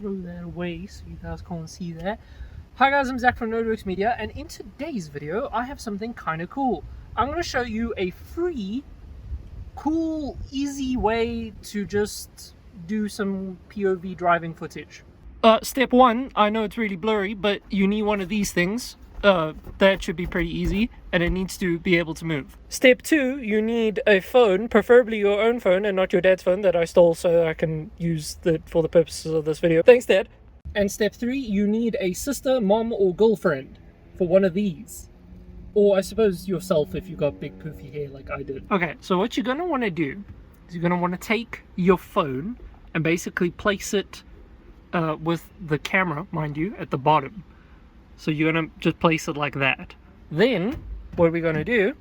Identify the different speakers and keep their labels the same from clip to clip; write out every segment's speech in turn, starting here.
Speaker 1: throw that away so you guys can't see that. Hi guys, I'm Zach from Nerdworks Media, and in today's video I have something kind of cool. I'm going to show you a free, cool, easy way to just do some POV driving footage. Step 1, I know it's really blurry, but you need one of these things. That should be pretty easy, and it needs to be able to move. Step 2, you need a phone, preferably your own phone and not your dad's phone that I stole so I can use it for the purposes of this video. Thanks, Dad. And step 3, you need a sister, mom, or girlfriend for one of these. Or I suppose yourself if you got big poofy hair like I did. Okay, so what you're gonna want to do is you're gonna want to take your phone and basically place it with the camera, mind you, at the bottom. So you're going to just place it like that. Then, what we're going to do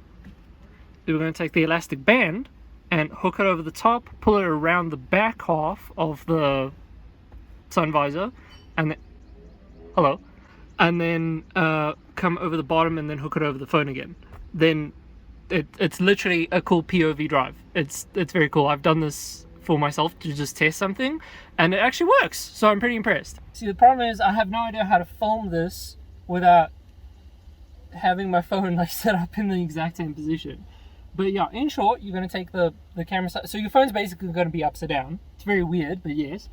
Speaker 1: is we're going to take the elastic band and hook it over the top, pull it around the back half of the sun visor, and then, and then come over the bottom and then hook it over the phone again. Then it's literally a cool POV drive. It's very cool. I've done this for myself to just test something, and it actually works, so I'm pretty impressed. See, the problem is I have no idea how to film this without having my phone like set up in the exact same position. But yeah, in short, you're going to take the camera side. So your phone's basically going to be upside down. It's very weird, but yes.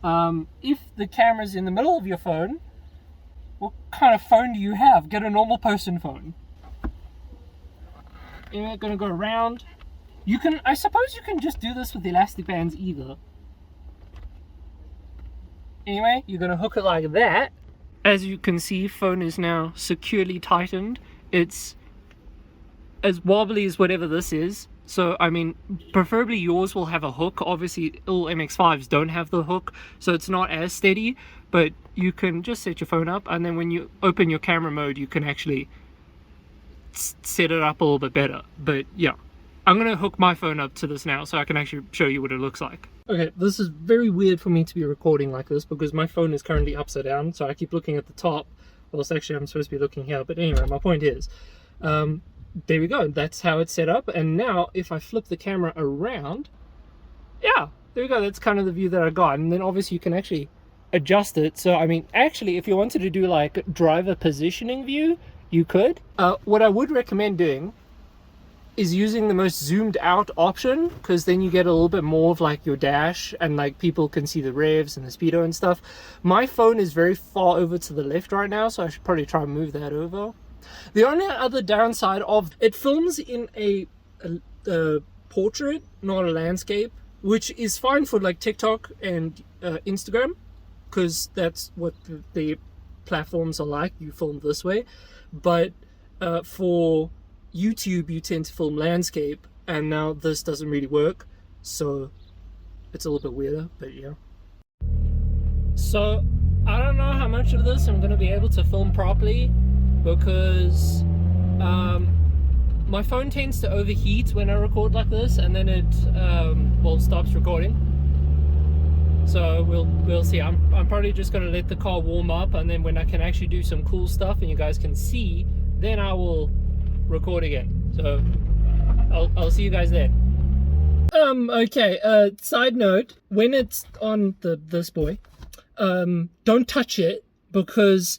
Speaker 1: If the camera's in the middle of your phone, what kind of phone do you have? Get a normal person phone. You're going to go around. You can, I suppose you can just do this with the elastic bands either. Anyway, you're going to hook it like that. As you can see, phone is now securely tightened. It's as wobbly as whatever this is. So, I mean, preferably yours will have a hook. Obviously, all MX-5s don't have the hook, so it's not as steady. But you can just set your phone up, and then when you open your camera mode, you can actually set it up a little bit better. But yeah, I'm going to hook my phone up to this now so I can actually show you what it looks like. Okay, this is very weird for me to be recording like this because my phone is currently upside down, so I keep looking at the top, whilst actually I'm supposed to be looking here. But anyway, my point is, there we go, that's how it's set up. And now if I flip the camera around, yeah, there we go, that's kind of the view that I got. And then obviously you can actually adjust it. So I mean, actually, if you wanted to do like driver positioning view, you could. What I would recommend doing is using the most zoomed out option, because then you get a little bit more of like your dash and like people can see the revs and the speedo and stuff. My phone is very far over to the left right now, so I should probably try and move that over. The only other downside of it films in a portrait, not a landscape, which is fine for like TikTok and Instagram, because that's what the platforms are like. You film this way, but for YouTube you tend to film landscape, and now this doesn't really work, so it's a little bit weirder, but yeah. So I don't know how much of this I'm going to be able to film properly, because my phone tends to overheat when I record like this, and then it well, stops recording. So we'll see. I'm probably just going to let the car warm up, and then when I can actually do some cool stuff and you guys can see, then I will record again. So I'll see you guys then. Okay, side note, when it's on this boy, don't touch it, because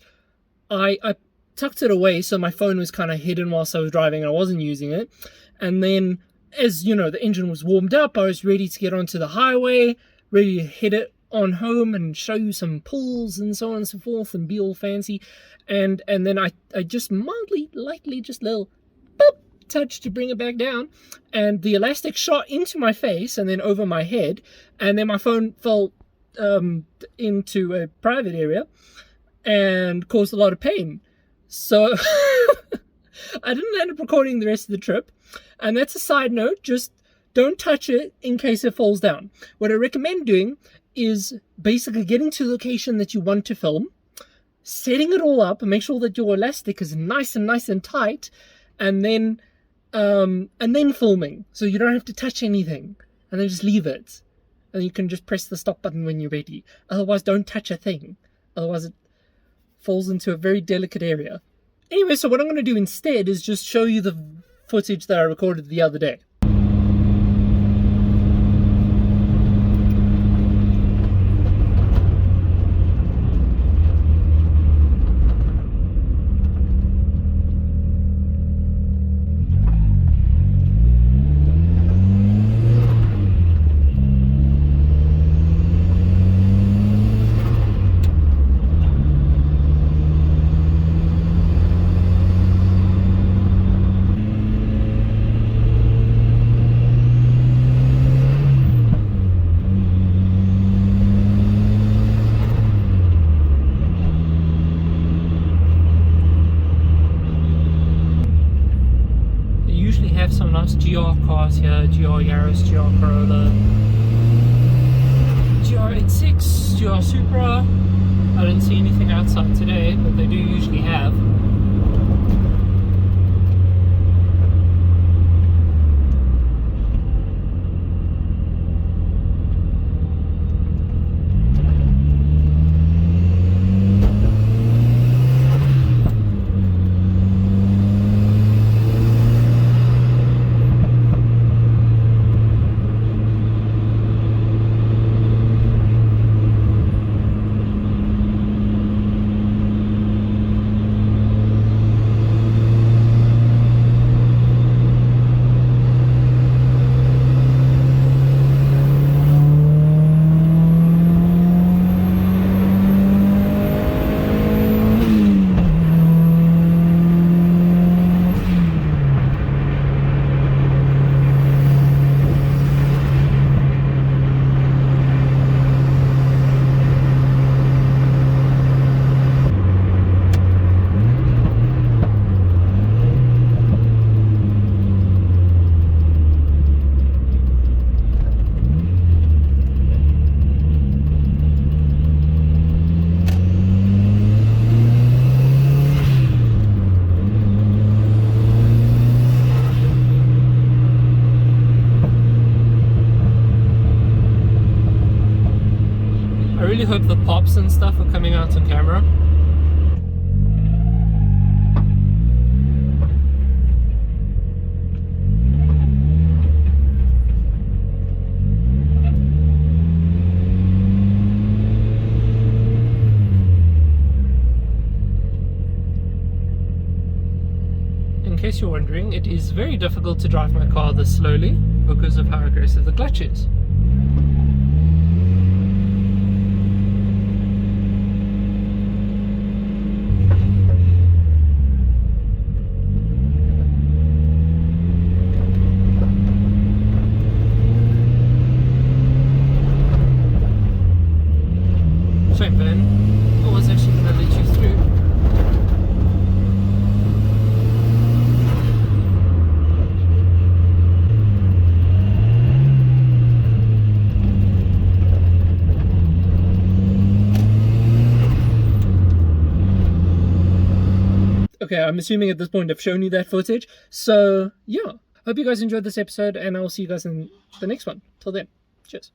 Speaker 1: I tucked it away so my phone was kind of hidden whilst I was driving and I wasn't using it. And then, as you know, the engine was warmed up, I was ready to get onto the highway, ready to hit it on home and show you some pulls and so on and so forth and be all fancy. And then I just mildly, lightly, just little boop, touch to bring it back down, and the elastic shot into my face and then over my head, and then my phone fell into a private area and caused a lot of pain. So I didn't end up recording the rest of the trip, and that's a side note. Just don't touch it in case it falls down. What I recommend doing is basically getting to the location that you want to film, setting it all up and make sure that your elastic is nice and tight, and then filming, so you don't have to touch anything, and then just leave it, and you can just press the stop button when you're ready. Otherwise, don't touch a thing, otherwise it falls into a very delicate area. Anyway, so what I'm going to do instead is just show you the footage that I recorded the other day. nice GR cars here, GR Yaris, GR Corolla, GR86, GR Supra. I didn't see anything outside today, but they do usually have. I really hope the pops and stuff are coming out on camera. In case you're wondering, it is very difficult to drive my car this slowly because of how aggressive the clutch is. Shame, Ben. I was actually going to let you through. Okay, I'm assuming at this point I've shown you that footage. So, yeah. Hope you guys enjoyed this episode, and I'll see you guys in the next one. Till then, cheers.